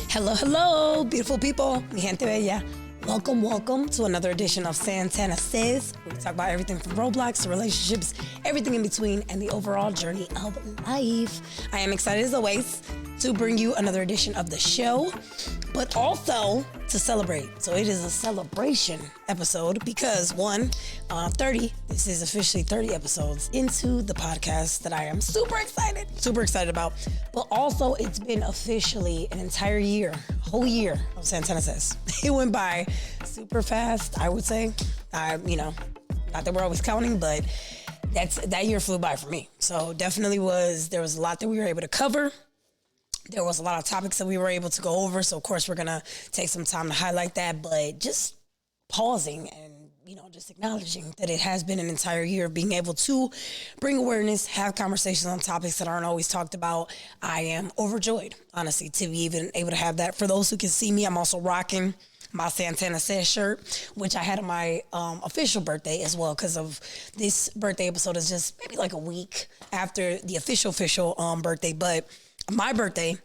Hello, hello, beautiful people. Mi gente bella. Welcome to another edition of Santana Says. We talk about everything from Roblox to relationships, everything in between, and the overall journey of life. I am excited as always to bring you another edition of the show, but also to celebrate. So it is a celebration episode because 30, this is officially 30 episodes into the podcast that I am super excited about. But also it's been officially an entire year, whole year of Santana Says. It went by super fast, I would say. Not that we're always counting, but that year flew by for me. So definitely there was a lot that we were able to cover. There was a lot of topics that we were able to go over. So of course we're going to take some time to highlight that, but just pausing and, just acknowledging that it has been an entire year of being able to bring awareness, have conversations on topics that aren't always talked about. I am overjoyed, honestly, to be even able to have that. For those who can see me, I'm also rocking my Santana Says shirt, which I had on my official birthday as well, because of this birthday episode is just maybe like a week after the official birthday. But my birthday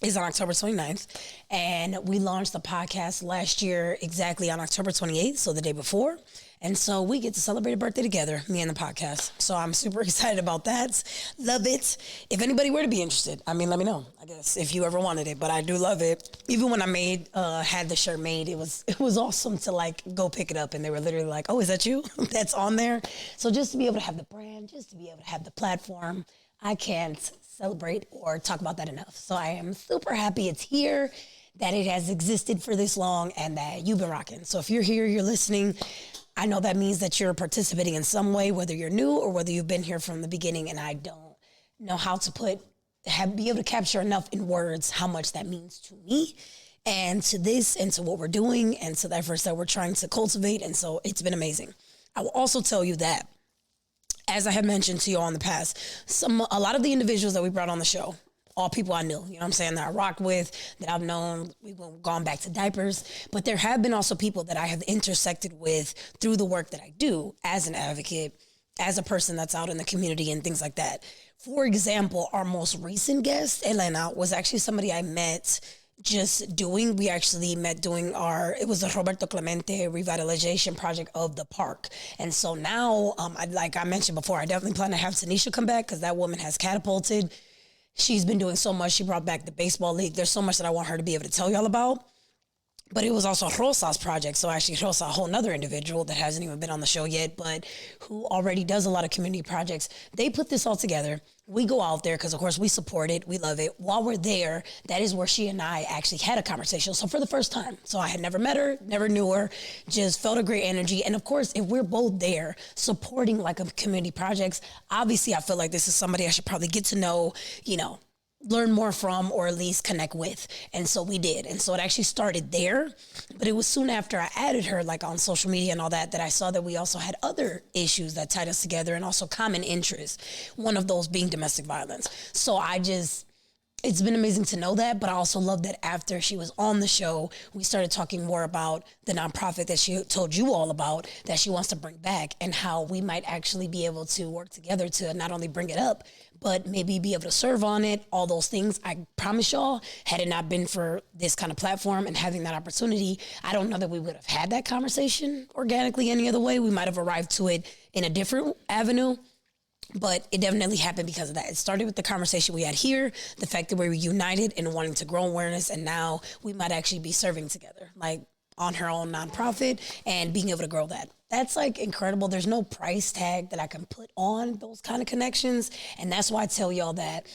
is on October 29th, and we launched the podcast last year exactly on October 28th, so the day before. And so we get to celebrate a birthday together, me and the podcast. So I'm super excited about that. Love it. If anybody were to be interested, let me know, I guess, if you ever wanted it. But I do love it. Even when I had the shirt made, it was awesome to go pick it up. And they were literally like, oh, is that you? That's on there. So just to be able to have the brand, just to be able to have the platform, I can't celebrate or talk about that enough. So I am super happy it's here, that it has existed for this long, and that you've been rocking. So if you're here, you're listening, I know that means that you're participating in some way, whether you're new or whether you've been here from the beginning, and I don't know how to be able to capture enough in words how much that means to me and to this and to what we're doing and to the efforts that we're trying to cultivate. And so it's been amazing. I will also tell you that, as I have mentioned to you all in the past, a lot of the individuals that we brought on the show, all people I knew, that I rocked with, that I've known, we've gone back to diapers, but there have been also people that I have intersected with through the work that I do as an advocate, as a person that's out in the community and things like that. For example, our most recent guest, Elena, was actually somebody I met we actually met doing it was a Roberto Clemente revitalization project of the park. And so now, like I mentioned before, I definitely plan to have Tanisha come back because that woman has catapulted. She's been doing so much. She brought back the baseball league. There's so much that I want her to be able to tell y'all about. But it was also Rosa's project. So actually Rosa, a whole nother individual that hasn't even been on the show yet, but who already does a lot of community projects. They put this all together. We go out there because, of course, we support it. We love it. While we're there, that is where she and I actually had a conversation. So for the first time. So I had never met her, never knew her, just felt a great energy. And, of course, if we're both there supporting a community projects, obviously I feel like this is somebody I should probably get to know, learn more from, or at least connect with. And so we did. And so it actually started there, but it was soon after I added her on social media and all that I saw that we also had other issues that tied us together and also common interests. One of those being domestic violence. So it's been amazing to know that, but I also love that after she was on the show, we started talking more about the nonprofit that she told you all about, that she wants to bring back, and how we might actually be able to work together to not only bring it up, but maybe be able to serve on it, all those things. I promise y'all, had it not been for this kind of platform and having that opportunity, I don't know that we would have had that conversation organically any other way. We might have arrived to it in a different avenue. But it definitely happened because of that. It started with the conversation we had here, the fact that we were united in wanting to grow awareness, and now we might actually be serving together, on her own nonprofit and being able to grow that. That's incredible. There's no price tag that I can put on those kind of connections. And that's why I tell y'all that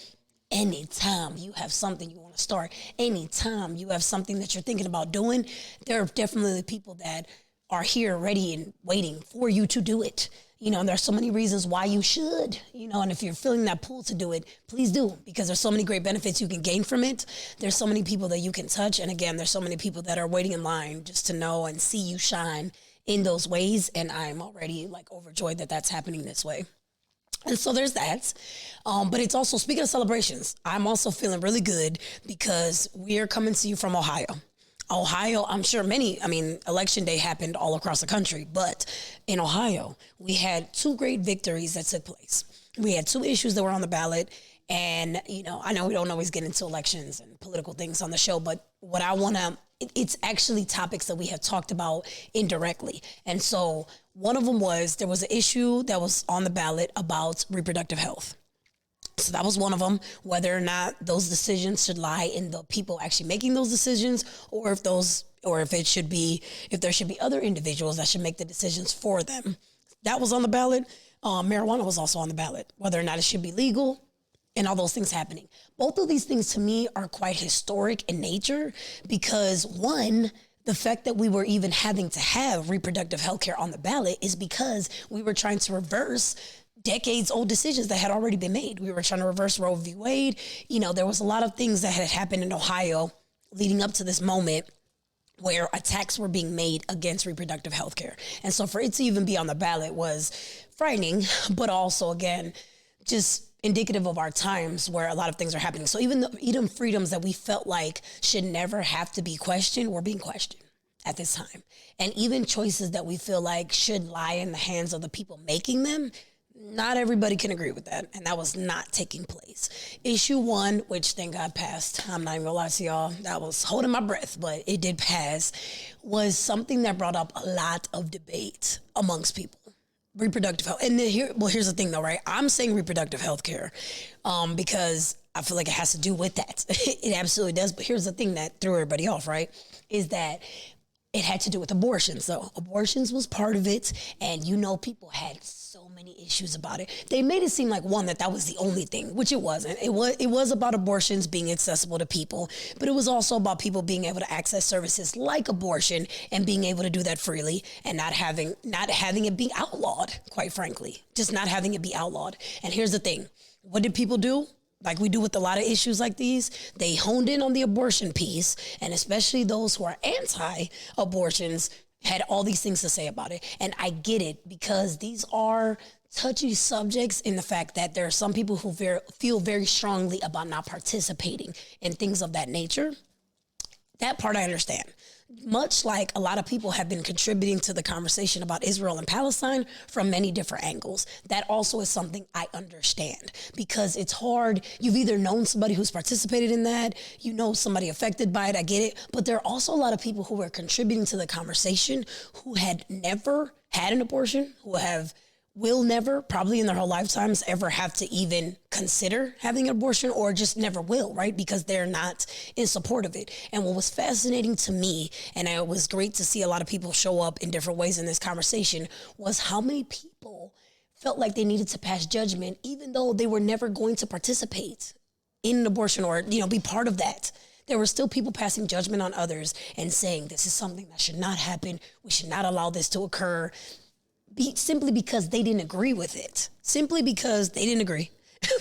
anytime you have something you want to start, anytime you have something that you're thinking about doing, there are definitely people that are here ready and waiting for you to do it. And there's so many reasons why you should, and if you're feeling that pull to do it, please do, because there's so many great benefits you can gain from it. There's so many people that you can touch. And again, there's so many people that are waiting in line just to know and see you shine in those ways. And I'm already overjoyed that that's happening this way. And so there's that. But it's also, speaking of celebrations, I'm also feeling really good because we are coming to you from Ohio. I'm sure election day happened all across the country, but in Ohio, we had two great victories that took place. We had two issues that were on the ballot, And, I know we don't always get into elections and political things on the show, but what I want to, it's actually topics that we have talked about indirectly. And so one of them there was an issue that was on the ballot about reproductive health. So that was one of them, whether or not those decisions should lie in the people actually making those decisions, or if there should be other individuals that should make the decisions for them. That was on the ballot. Marijuana was also on the ballot, whether or not it should be legal and all those things happening. Both of these things to me are quite historic in nature because, one, the fact that we were even having to have reproductive health care on the ballot is because we were trying to reverse decades old decisions that had already been made. We were trying to reverse Roe v. Wade. There was a lot of things that had happened in Ohio leading up to this moment where attacks were being made against reproductive health care. And so for it to even be on the ballot was frightening, but also, again, just indicative of our times where a lot of things are happening. So even freedoms that we felt like should never have to be questioned were being questioned at this time. And even choices that we feel like should lie in the hands of the people making them, not everybody can agree with that, and that was not taking place. Issue 1, which thank God passed, I'm not even gonna lie to y'all, that was holding my breath, but it did pass, was something that brought up a lot of debate amongst people. Reproductive health. And here's the thing though, right? I'm saying reproductive health care because I feel like it has to do with that. It absolutely does. But here's the thing that threw everybody off, right? Is that it had to do with abortions. So abortions was part of it. And people had so many issues about it. They made it seem like that was the only thing, which it wasn't. It was about abortions being accessible to people, but it was also about people being able to access services like abortion and being able to do that freely and not having it be outlawed, quite frankly, just not having it be outlawed. And here's the thing. What did people do? Like we do with a lot of issues like these, they honed in on the abortion piece, and especially those who are anti-abortions had all these things to say about it. And I get it because these are touchy subjects in the fact that there are some people who feel very strongly about not participating in things of that nature. That part I understand. Much like a lot of people have been contributing to the conversation about Israel and Palestine from many different angles. That also is something I understand because it's hard. You've either known somebody who's participated in that, somebody affected by it, I get it. But there are also a lot of people who are contributing to the conversation who had never had an abortion, will never, probably in their whole lifetimes, ever have to even consider having an abortion or just never will, right? Because they're not in support of it. And what was fascinating to me, and it was great to see a lot of people show up in different ways in this conversation, was how many people felt like they needed to pass judgment, even though they were never going to participate in an abortion or, be part of that. There were still people passing judgment on others and saying, this is something that should not happen. We should not allow this to occur. Simply because they didn't agree with it. Simply because they didn't agree.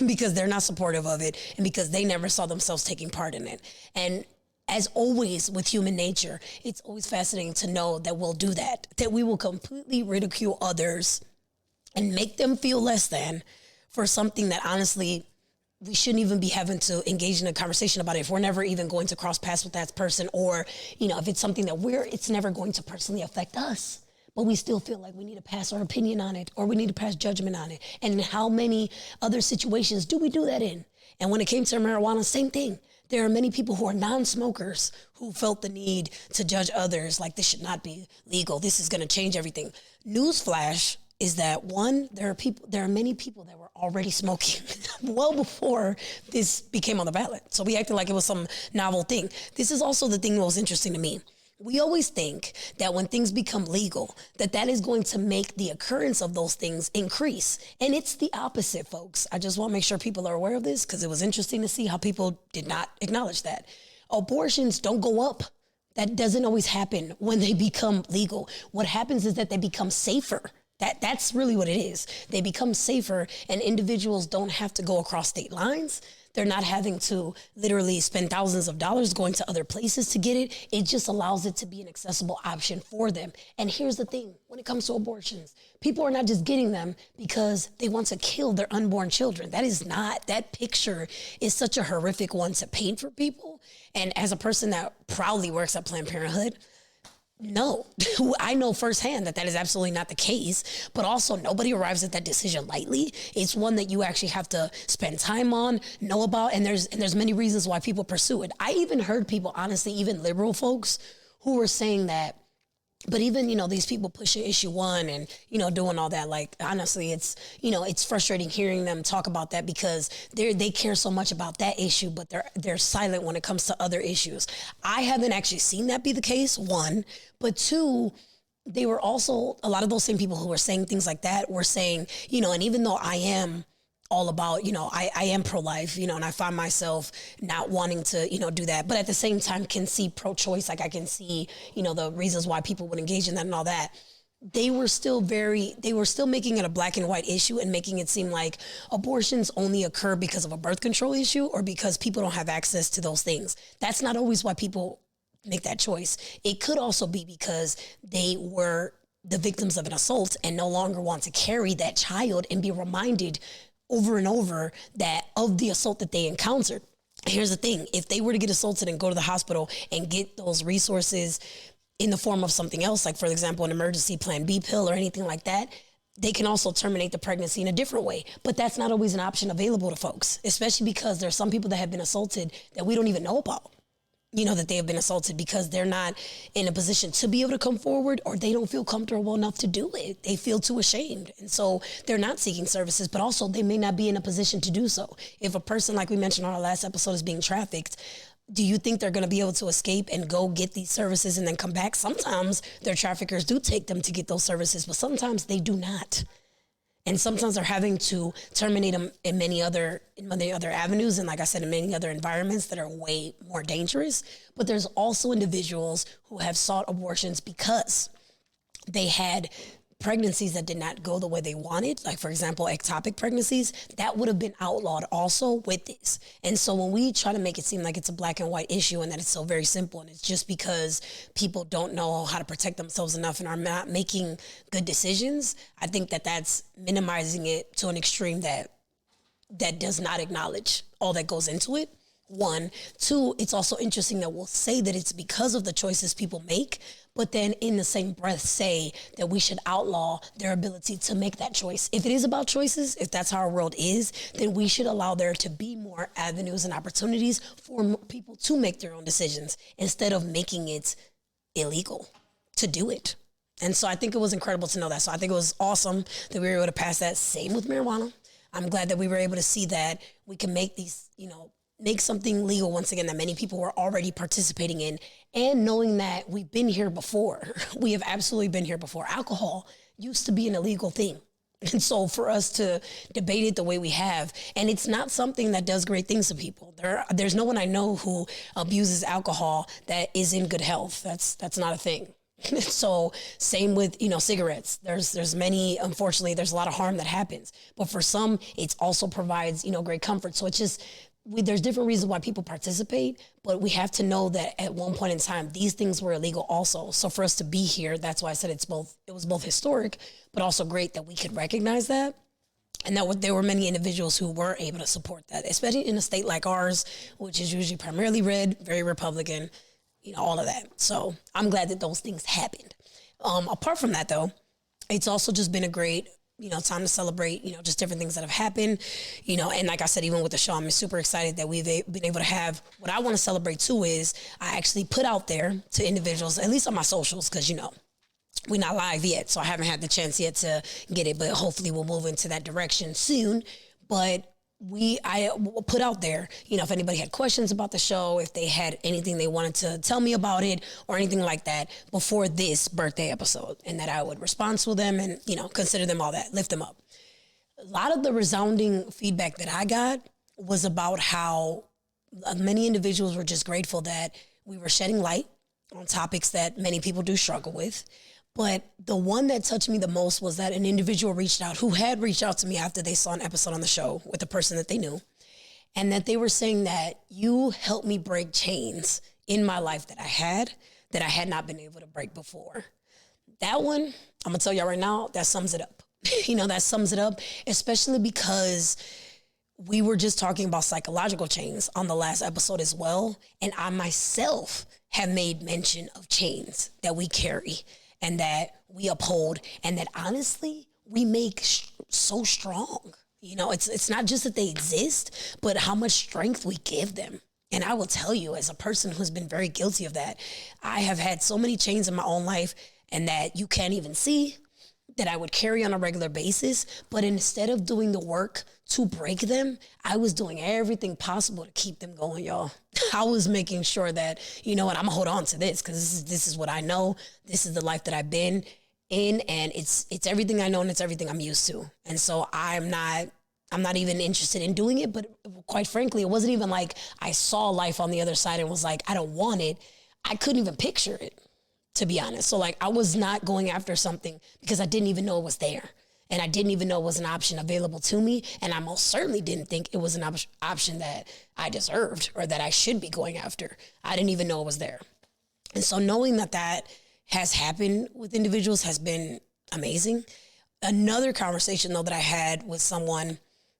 Because they're not supportive of it. And because they never saw themselves taking part in it. And as always with human nature, it's always fascinating to know that we'll do that. That we will completely ridicule others and make them feel less than for something that honestly we shouldn't even be having to engage in a conversation about it if we're never even going to cross paths with that person, or, if it's something that it's never going to personally affect us. But we still feel like we need to pass our opinion on it or we need to pass judgment on it. And in how many other situations do we do that in? And when it came to marijuana, same thing. There are many people who are non-smokers who felt the need to judge others like this should not be legal. This is going to change everything. Newsflash is that, one, there are many people that were already smoking well before this became on the ballot. So we acted like it was some novel thing. This is also the thing that was interesting to me. We always think that when things become legal, that is going to make the occurrence of those things increase. And it's the opposite, folks. I just want to make sure people are aware of this because it was interesting to see how people did not acknowledge that. Abortions don't go up. That doesn't always happen when they become legal. What happens is that they become safer. That's really what it is. They become safer and individuals don't have to go across state lines. They're not having to literally spend thousands of dollars going to other places to get it. It just allows it to be an accessible option for them. And here's the thing, when it comes to abortions, people are not just getting them because they want to kill their unborn children. That picture is such a horrific one to paint for people. And as a person that proudly works at Planned Parenthood, No, I know firsthand that is absolutely not the case, but also nobody arrives at that decision lightly. It's one that you actually have to spend time on, know about, and there's many reasons why people pursue it. I even heard people, honestly, even liberal folks who were saying that, but even, these people pushing issue one and, doing all that, like, honestly, it's frustrating hearing them talk about that because they care so much about that issue, but they're silent when it comes to other issues. I haven't actually seen that be the case, one, but two, they were also, a lot of those same people who were saying things like that were saying, and even though I am all about, I am pro-life, and I find myself not wanting to, do that. But at the same time can see pro-choice. Like I can see, the reasons why people would engage in that and all that. They were still making it a black and white issue and making it seem like abortions only occur because of a birth control issue or because people don't have access to those things. That's not always why people make that choice. It could also be because they were the victims of an assault and no longer want to carry that child and be reminded over and over that of the assault that they encountered. Here's the thing. If they were to get assaulted and go to the hospital and get those resources in the form of something else, like for example, an emergency plan B pill or anything like that, they can also terminate the pregnancy in a different way. But that's not always an option available to folks, especially because there's some people that have been assaulted that we don't even know about. That they have been assaulted because they're not in a position to be able to come forward or they don't feel comfortable enough to do it. They feel too ashamed. And so they're not seeking services, but also they may not be in a position to do so. If a person, like we mentioned on our last episode, is being trafficked, do you think they're going to be able to escape and go get these services and then come back? Sometimes their traffickers do take them to get those services, but sometimes they do not. And sometimes they're having to terminate them in many other avenues. And like I said, in many other environments that are way more dangerous. But there's also individuals who have sought abortions because they had pregnancies that did not go the way they wanted. Like, for example, ectopic pregnancies, that would have been outlawed also with this. And so when we try to make it seem like it's a black and white issue and that it's so very simple and it's just because people don't know how to protect themselves enough and are not making good decisions, I think that that's minimizing it to an extreme that does not acknowledge all that goes into it. One. Two, it's also interesting that we'll say that it's because of the choices people make, but then in the same breath say that we should outlaw their ability to make that choice. If it is about choices, if that's how our world is, then we should allow there to be more avenues and opportunities for people to make their own decisions instead of making it illegal to do it. And so I think it was incredible to know that. So I think it was awesome that we were able to pass that. Same with marijuana. I'm glad that we were able to see that we can make these, make something legal once again that many people were already participating in, and knowing that we've been here before. We have absolutely been here before. Alcohol used to be an illegal thing. And so for us to debate it the way we have, and it's not something that does great things to people. There's no one I know who abuses alcohol that is in good health. That's not a thing. So same with, cigarettes. There's many, unfortunately, there's a lot of harm that happens. But for some, it also provides, great comfort. So it's just, there's different reasons why people participate, but we have to know that at one point in time, these things were illegal also. So for us to be here, that's why I said it was both historic, but also great that we could recognize that. And there were many individuals who were able to support that, especially in a state like ours, which is usually primarily red, very Republican, all of that. So I'm glad that those things happened. Apart from that, though, it's also just been a great time to celebrate, just different things that have happened, and like I said, even with the show, I'm super excited that we've been able to have, what I want to celebrate too is I actually put out there to individuals, at least on my socials, because, we're not live yet, so I haven't had the chance yet to get it, but hopefully we'll move into that direction soon. But I put out there, if anybody had questions about the show, if they had anything they wanted to tell me about it or anything like that before this birthday episode, and that I would respond to them and, consider them all that, lift them up. A lot of the resounding feedback that I got was about how many individuals were just grateful that we were shedding light on topics that many people do struggle with. But the one that touched me the most was that an individual who had reached out to me after they saw an episode on the show with a person that they knew, and that they were saying that you helped me break chains in my life that I had not been able to break before. That one, I'm gonna tell y'all right now, that sums it up. That sums it up, especially because we were just talking about psychological chains on the last episode as well. And I myself have made mention of chains that we carry and that we uphold and that honestly we make so strong. You know, it's not just that they exist, but how much strength we give them. And I will tell you, as a person who's been very guilty of that, I have had so many chains in my own life and that you can't even see, that I would carry on a regular basis. But instead of doing the work to break them, I was doing everything possible to keep them going, y'all. I was making sure that, you know what, I'm gonna hold on to this because this is what I know. This is the life that I've been in, and it's everything I know and it's everything I'm used to. And so I'm not even interested in doing it, but quite frankly, it wasn't even like I saw life on the other side and was like, I don't want it. I couldn't even picture it, to be honest. So like I was not going after something because I didn't even know it was there. And I didn't even know it was an option available to me. And I most certainly didn't think it was an option that I deserved or that I should be going after. I didn't even know it was there. And so knowing that that has happened with individuals has been amazing. Another conversation though that I had with someone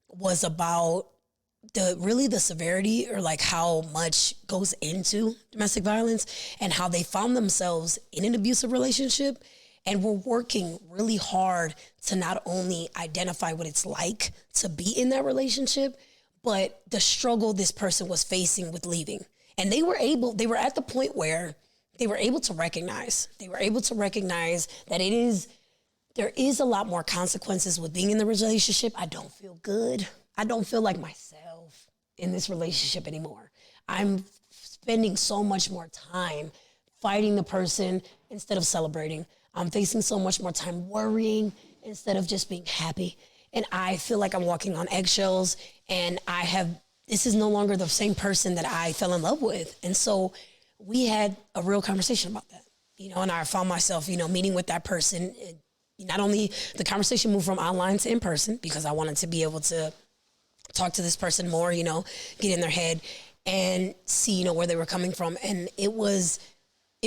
was about the severity or like how much goes into domestic violence and how they found themselves in an abusive relationship and were working really hard to not only identify what it's like to be in that relationship, but the struggle this person was facing with leaving. And they were at the point where they were able to recognize that there is a lot more consequences with being in the relationship. I don't feel good. I don't feel like myself in this relationship anymore. I'm spending so much more time fighting the person instead of celebrating. I'm facing so much more time worrying instead of just being happy. And I feel like I'm walking on eggshells and this is no longer the same person that I fell in love with. And so we had a real conversation about that, you know, and I found myself, you know, meeting with that person. Not only the conversation moved from online to in person because I wanted to be able to talk to this person more, you know, get in their head and see, you know, where they were coming from. And it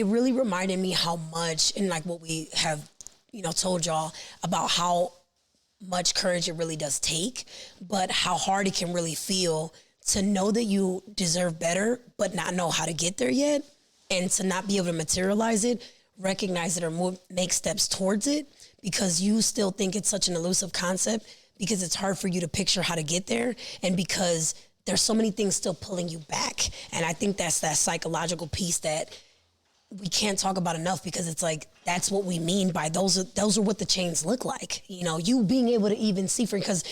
really reminded me how much, and like what we have, you know, told y'all about how much courage it really does take, but how hard it can really feel to know that you deserve better, but not know how to get there yet, and to not be able to materialize it, recognize it, or make steps towards it because you still think it's such an elusive concept because it's hard for you to picture how to get there and because there's so many things still pulling you back. And I think that's that psychological piece that we can't talk about enough because it's like, that's what we mean by those are what the chains look like. You know, you being able to even see freedom, because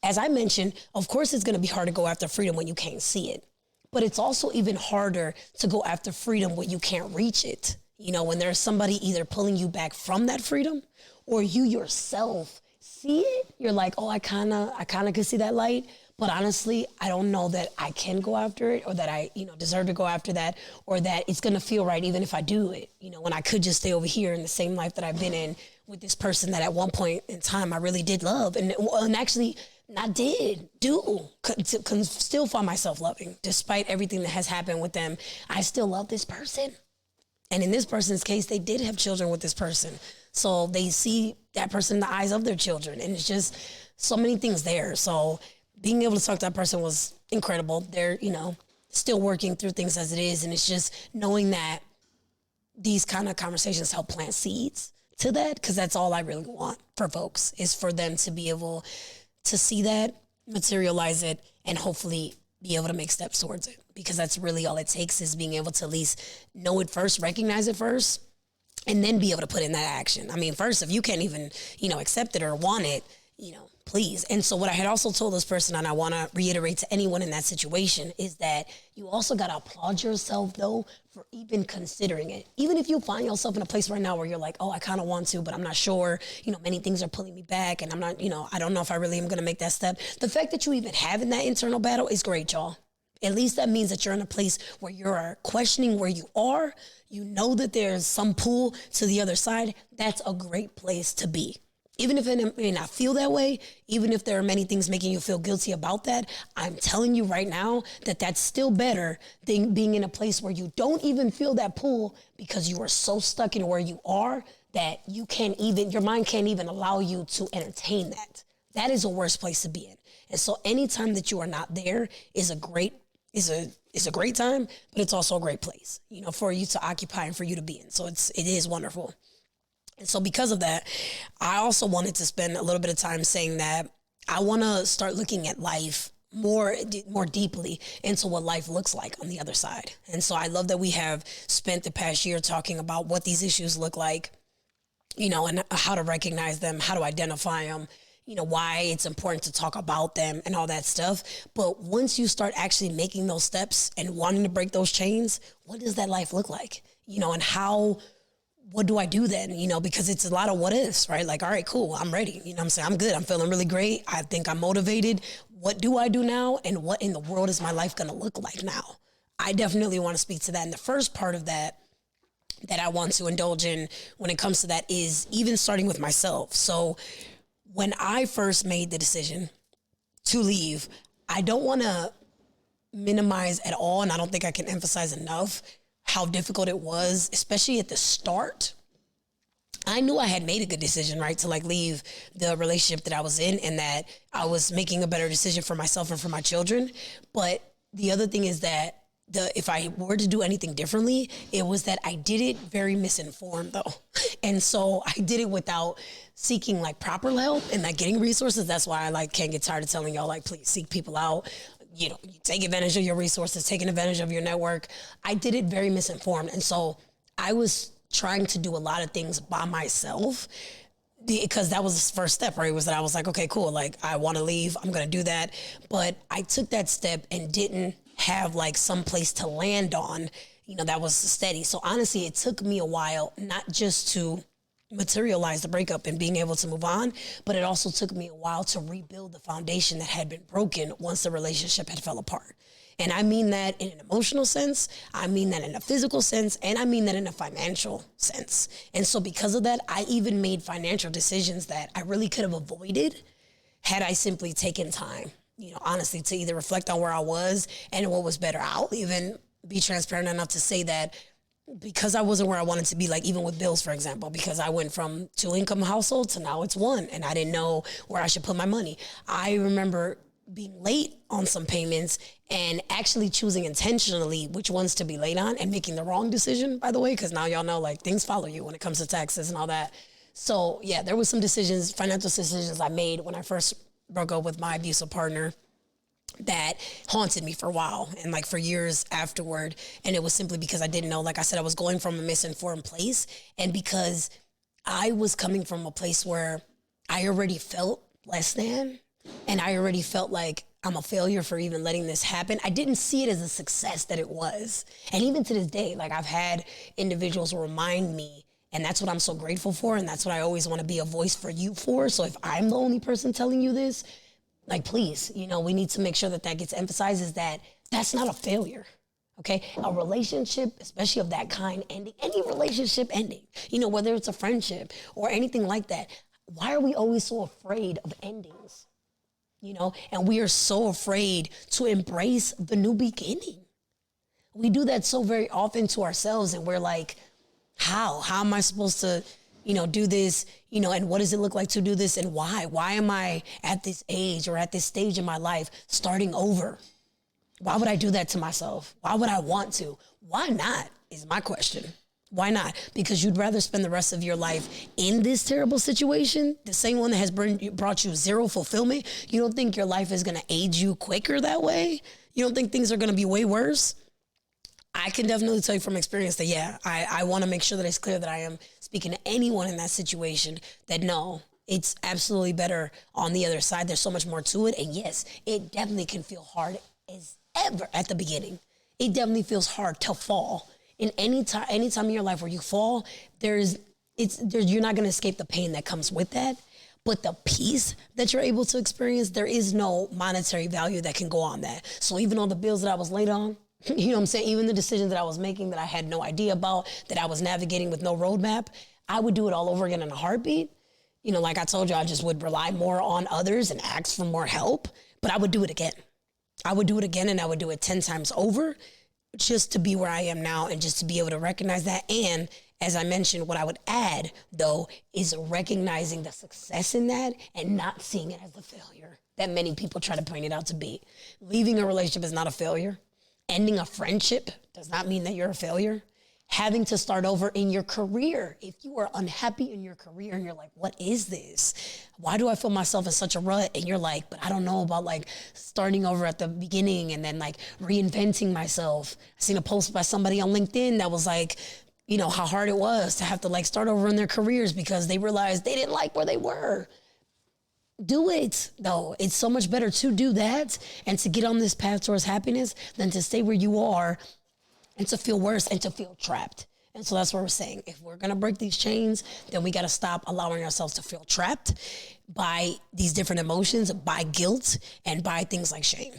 as I mentioned, of course it's going to be hard to go after freedom when you can't see it, but it's also even harder to go after freedom when you can't reach it. You know, when there's somebody either pulling you back from that freedom or you yourself see it, you're like, oh, I kind of could see that light, but honestly, I don't know that I can go after it or that I, you know, deserve to go after that or that it's going to feel right even if I do it, you know, when I could just stay over here in the same life that I've been in with this person that at one point in time I really did love and actually not could still find myself loving despite everything that has happened with them. I still love this person. And in this person's case, they did have children with this person. So they see that person in the eyes of their children. And it's just so many things there. So being able to talk to that person was incredible. They're, you know, still working through things as it is. And it's just knowing that these kind of conversations help plant seeds to that. Because that's all I really want for folks is for them to be able to see that, materialize it, and hopefully be able to make steps towards it. Because that's really all it takes is being able to at least know it first, recognize it first, and then be able to put in that action. I mean, first, if you can't even, you know, accept it or want it, you know, please. And so what I had also told this person, and I want to reiterate to anyone in that situation, is that you also got to applaud yourself, though, for even considering it. Even if you find yourself in a place right now where you're like, oh, I kind of want to, but I'm not sure, you know, many things are pulling me back, and I'm not, you know, I don't know if I really am going to make that step. The fact that you even have in that internal battle is great, y'all. At least that means that you're in a place where you're questioning where you are. You know that there's some pull to the other side. That's a great place to be. Even if it may not feel that way, even if there are many things making you feel guilty about that, I'm telling you right now that that's still better than being in a place where you don't even feel that pull because you are so stuck in where you are that your mind can't even allow you to entertain that. That is a worse place to be in. And so anytime that you are not there is a great time, but it's also a great place, for you to occupy and for you to be in. So it is wonderful. And so because of that, I also wanted to spend a little bit of time saying that I want to start looking at life more deeply into what life looks like on the other side. And so I love that we have spent the past year talking about what these issues look like, and how to recognize them, how to identify them, why it's important to talk about them and all that stuff. But once you start actually making those steps and wanting to break those chains, what does that life look like? And what do I do then? Because it's a lot of what ifs, right? Like, all right, cool, I'm ready. I'm saying I'm good. I'm feeling really great. I think I'm motivated. What do I do now? And what in the world is my life going to look like now? I definitely want to speak to that. And the first part of that I want to indulge in when it comes to that is even starting with myself. So when I first made the decision to leave, I don't want to minimize at all, and I don't think I can emphasize enough how difficult it was, especially at the start. I knew I had made a good decision, right, to leave the relationship that I was in, and that I was making a better decision for myself and for my children. But the other thing is that if I were to do anything differently, it was that I did it very misinformed though. And so I did it without seeking proper help and getting resources. That's why I can't get tired of telling y'all, please seek people out. You take advantage of your resources, taking advantage of your network. I did it very misinformed. And so I was trying to do a lot of things by myself because that was the first step, right? Was that I was okay, cool. I want to leave. I'm going to do that. But I took that step and didn't have some place to land on, that was steady. So honestly, it took me a while, not just to materialize the breakup and being able to move on, but it also took me a while to rebuild the foundation that had been broken once the relationship had fell apart. And I mean that in an emotional sense, I mean that in a physical sense, and I mean that in a financial sense. And so because of that, I even made financial decisions that I really could have avoided had I simply taken time, honestly, to either reflect on where I was and what was better. I'll even be transparent enough to say that because I wasn't where I wanted to be, even with bills, for example, because I went from 2-income household to now it's 1, and I didn't know where I should put my money. I remember being late on some payments and actually choosing intentionally which ones to be late on and making the wrong decision, by the way, because now y'all know things follow you when it comes to taxes and all that. So yeah, there was some financial decisions I made when I first broke up with my abusive partner that haunted me for a while and for years afterward. And it was simply because I didn't know, like I said, I was going from a misinformed place, and because I was coming from a place where I already felt less than, and I already felt like I'm a failure for even letting this happen. I didn't see it as a success that it was. And even to this day, I've had individuals remind me, and that's what I'm so grateful for, and that's what I always want to be a voice for you for. So if I'm the only person telling you this, please, we need to make sure that gets emphasized, is that that's not a failure, okay? A relationship, especially of that kind, ending, any relationship ending, whether it's a friendship or anything like that, why are we always so afraid of endings, And we are so afraid to embrace the new beginning. We do that so very often to ourselves, and we're like, how am I supposed to do this, and what does it look like to do this, and why? Why am I at this age or at this stage in my life starting over? Why would I do that to myself? Why would I want to? Why not is my question. Why not? Because you'd rather spend the rest of your life in this terrible situation, the same one that has brought you zero fulfillment. You don't think your life is going to age you quicker that way? You don't think things are going to be way worse? I can definitely tell you from experience that, yeah, I want to make sure that it's clear that I am speaking to anyone in that situation that no, it's absolutely better on the other side. There's so much more to it. And yes, it definitely can feel hard as ever at the beginning. It definitely feels hard to fall. In any time in your life where you fall, you're not going to escape the pain that comes with that. But the peace that you're able to experience, there is no monetary value that can go on that. So even all the bills that I was late on, you know what I'm saying? Even the decisions that I was making that I had no idea about, that I was navigating with no roadmap, I would do it all over again in a heartbeat. Like I told you, I just would rely more on others and ask for more help, but I would do it again. I would do it again, and I would do it 10 times over just to be where I am now, and just to be able to recognize that and As I mentioned, what I would add, though, is recognizing the success in that and not seeing it as a failure that many people try to point it out to be. Leaving a relationship is not a failure. Ending a friendship does not mean that you're a failure. Having to start over in your career. If you are unhappy in your career and you're like, what is this? Why do I feel myself in such a rut? And you're like, but I don't know about like starting over at the beginning and then like reinventing myself. I seen a post by somebody on LinkedIn that was like, you know, how hard it was to have to like start over in their careers because they realized they didn't like where they were. Do it, though. It's so much better to do that and to get on this path towards happiness than to stay where you are and to feel worse and to feel trapped. And so that's what we're saying. If we're going to break these chains, then we got to stop allowing ourselves to feel trapped by these different emotions, by guilt, and by things like shame.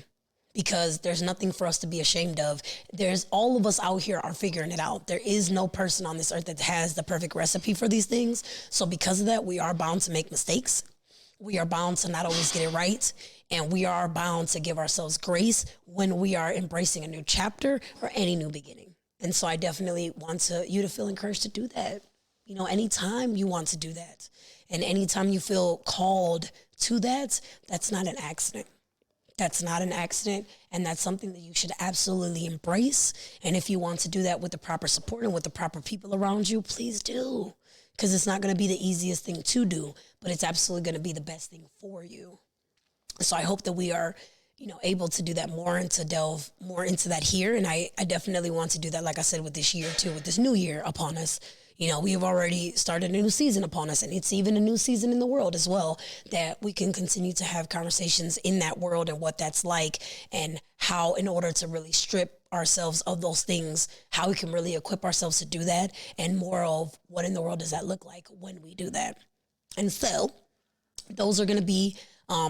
Because there's nothing for us to be ashamed of. There's all of us out here are figuring it out. There is no person on this earth that has the perfect recipe for these things. So because of that, we are bound to make mistakes. We are bound to not always get it right. And we are bound to give ourselves grace when we are embracing a new chapter or any new beginning. And so I definitely want you to feel encouraged to do that. You know, anytime you want to do that and anytime you feel called to that, that's not an accident. That's not an accident. And that's something that you should absolutely embrace. And if you want to do that with the proper support and with the proper people around you, please do. Because it's not going to be the easiest thing to do, but it's absolutely going to be the best thing for you. So I hope that we are, you know, able to do that more and to delve more into that here. And I definitely want to do that, like I said, with this year too, with this new year upon us. You know, we have already started a new season upon us, and it's even a new season in the world as well, that we can continue to have conversations in that world and what that's like and how, in order to really strip ourselves of those things, how we can really equip ourselves to do that, and more of what in the world does that look like when we do that. And so those are going to be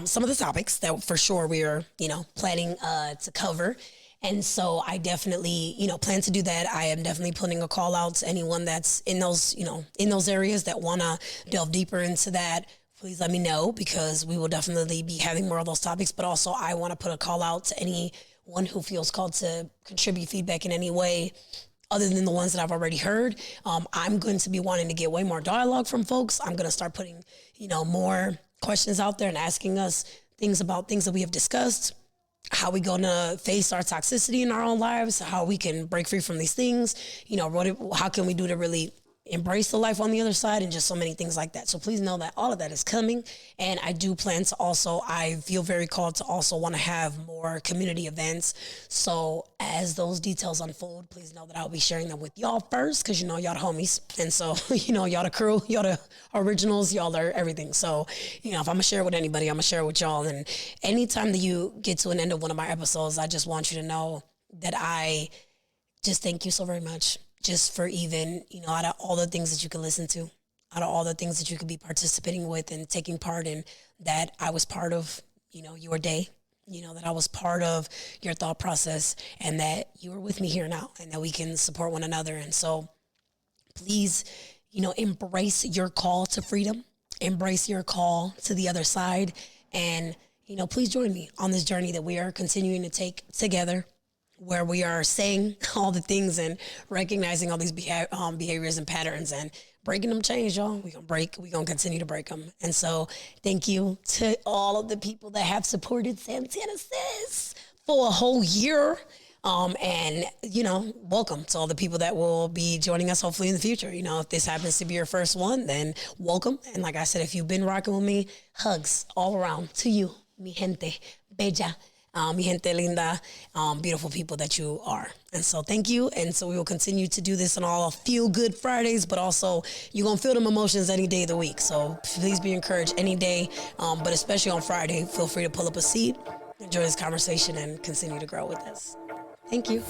some of the topics that for sure we are, you know, planning to cover. And so I definitely, you know, plan to do that. I am definitely putting a call out to anyone that's in those, you know, in those areas that want to delve deeper into that. Please let me know, because we will definitely be having more of those topics. But also I want to put a call out to anyone who feels called to contribute feedback in any way other than the ones that I've already heard. I'm going to be wanting to get way more dialogue from folks. I'm going to start putting, you know, more questions out there and asking us things about things that we have discussed, how we going to face our toxicity in our own lives, how we can break free from these things, you know, how can we do to really embrace the life on the other side, and just so many things like that. So please know that all of that is coming. And I do plan to also, I feel very called to also want to have more community events. So as those details unfold, please know that I'll be sharing them with y'all first, because you know, y'all the homies. And so, you know, y'all the crew, y'all the originals, y'all are everything. So, you know, if I'm gonna share it with anybody, I'm gonna share it with y'all. And anytime that you get to an end of one of my episodes, I just want you to know that I just thank you so very much. Just for even, you know, out of all the things that you can listen to, out of all the things that you could be participating with and taking part in, that I was part of, you know, your day, you know, that I was part of your thought process, and that you are with me here now, and that we can support one another. And so please, you know, embrace your call to freedom, embrace your call to the other side. And, you know, please join me on this journey that we are continuing to take together, where we are saying all the things and recognizing all these behaviors and patterns and breaking them chains, y'all. We're going to continue to break them. And so thank you to all of the people that have supported Santana Says for a whole year. And, you know, welcome to all the people that will be joining us hopefully in the future. You know, if this happens to be your first one, then welcome. And like I said, if you've been rocking with me, hugs all around to you, mi gente bella. Mi gente linda, beautiful people that you are. And so thank you. And so we will continue to do this on all Feel Good Fridays, but also you're going to feel them emotions any day of the week. So please be encouraged any day, but especially on Friday, feel free to pull up a seat, enjoy this conversation, and continue to grow with us. Thank you.